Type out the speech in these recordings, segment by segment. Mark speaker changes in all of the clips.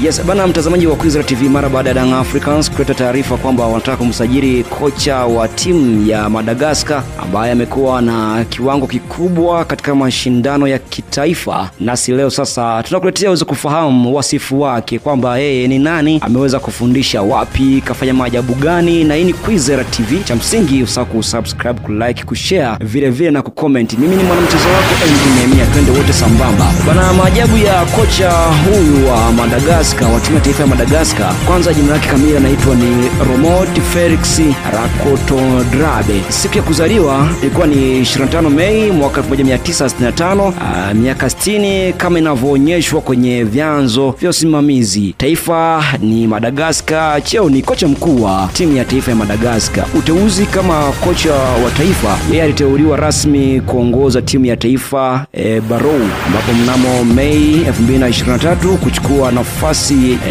Speaker 1: Yes, bana mtazamaji wa Kwizera TV, mara baada ya Young Africans kuleta taarifa kwamba wanataka kumsajili kocha wa timu ya Madagascar ambaye amekuwa na kiwango kikubwa katika mashindano ya kitaifa. Nasi leo sasa tunakuletea uweze kufahamu wasifu wake, kwamba yeye ni nani, ameweza kufundisha wapi, kafanya maajabu gani. Na hii ni Kwizera TV, cha msingi usahau kusubscribe, kulike, kushare, vile vile na kucomment. Mimi ni mwanamchezo wako Nehemia, twende wote sambamba. Bana, maajabu ya kocha huyu wa Madagascar, wa timu ya taifa ya Madagascar. Kwanza jina lake kamili anaitwa ni Romot Felix Rakotodrabe. Siku ya kuzaliwa ilikuwa ni 25 Mei mwaka 1965, miaka 60 kama inavyoonyeshwa kwenye vyanzo vya usimamizi. Taifa ni Madagascar, cheo ni kocha mkuu wa timu ya taifa ya Madagascar. Uteuzi kama kocha wa taifa, yeye aliteuliwa rasmi kuongoza timu ya taifa Barrow, ambapo mnamo Mei 2023 kuchukua nafasi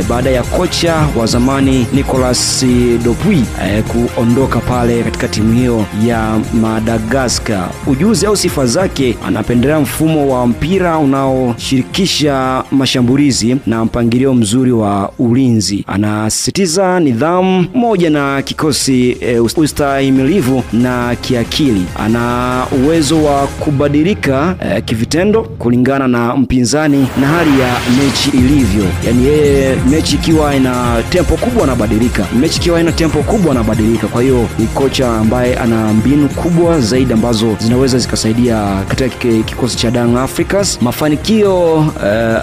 Speaker 1: baada ya kocha wa zamani Nicolas Dupuy kuondoka pale katika timu hiyo ya Madagascar. Ujuzi au sifa zake, anapendelea mfumo wa mpira unaoshirikisha mashambulizi na mpangilio mzuri wa ulinzi. Anasisitiza nidhamu moja na kikosi ustahimilivu na kiakili. Ana uwezo wa kubadilika kivitendo kulingana na mpinzani na hali ya mechi ilivyo. Yani yeye mechi ikiwa ina tempo kubwa anabadilika, mechi ikiwa ina tempo kubwa anabadilika. Kwa hiyo ni kocha ambaye ana mbinu kubwa zaidi ambazo zinaweza zikasaidia katika kikosi cha Young Africans mafanikio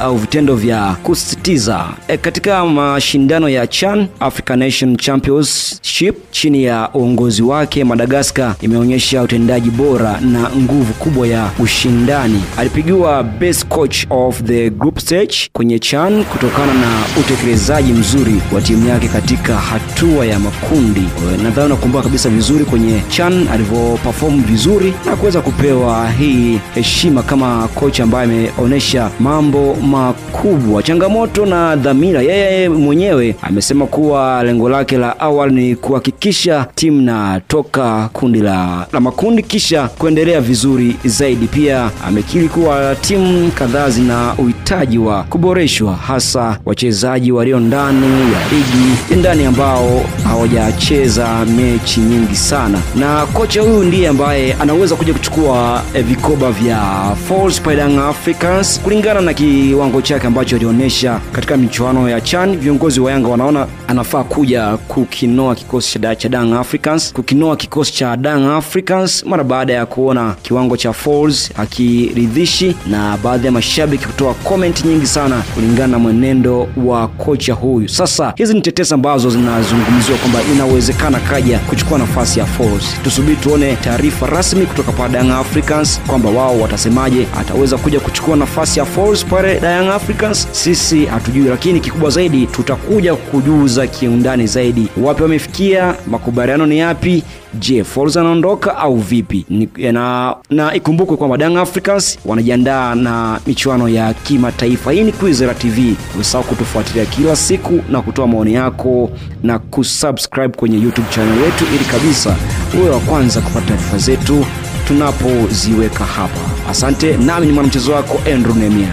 Speaker 1: au vitendo vya kusisitiza katika mashindano ya CHAN, African Nation Championship. Chini ya uongozi wake, Madagascar imeonyesha utendaji bora na nguvu kubwa ya ushindani. Alipigiwa best coach of the group stage kwenye CHAN kutokana na utekelezaji mzuri wa timu yake katika hatua ya makundi. Nadhani nakumbuka kabisa vizuri kwenye CHAN alivyoperform vizuri na kuweza kupewa hii heshima kama kocha ambaye ameonyesha mambo makubwa. Changamoto na dhamira, yeye mwenyewe amesema kuwa lengo lake la awali ni kuhakikisha timu na toka kundi la makundi kisha kuendelea vizuri zaidi. Pia amekiri kuwa timu kadhaa zina uhitaji wa kuboreshwa, hasa wachezaji walio ndani ya ligi ndani ambao hawajacheza mechi nyingi sana. Na kocha huyu ndiye ambaye anaweza kuja kuchukua vikoba vya Falls by Young Africans kulingana na kiwango chake ambacho alionyesha katika michuano ya CHAN. Viongozi wa Yanga wanaona anafaa kuja kukinoa kikosi cha Young Africans, kukinoa kikosi cha Young Africans mara baada ya kuona kiwango cha Falls hakiridhishi, na baadhi ya mashabiki kutoa comment nyingi sana kulingana na mwenendo wa kocha huyu. Sasa hizi ni tetesi ambazo zinazungumziwa kwamba inawezekana kaja kuchukua nafasi ya Falls. Tusubiri tuone taarifa rasmi kutoka kwa Young Africans kwamba wao watasemaje, ataweza kuja kuchukua nafasi ya Falls pale Young Africans. Sisi hatujui, lakini kikubwa zaidi tutakuja kujuza kiundani zaidi wapi wamefikia, makubaliano ni yapi. Je, Falls anaondoka au vipi? Na ikumbukwe kwamba Young Africans wanajiandaa na michuano ya kimataifa. Hii ni Kwizera TV. Usahau kutufuatilia kila siku na kutoa maoni yako na kusubscribe kwenye YouTube channel yetu ili kabisa uwe wa kwanza kupata taarifa zetu tunapoziweka hapa. Asante, nami ni mwanamchezo wako Nehemia.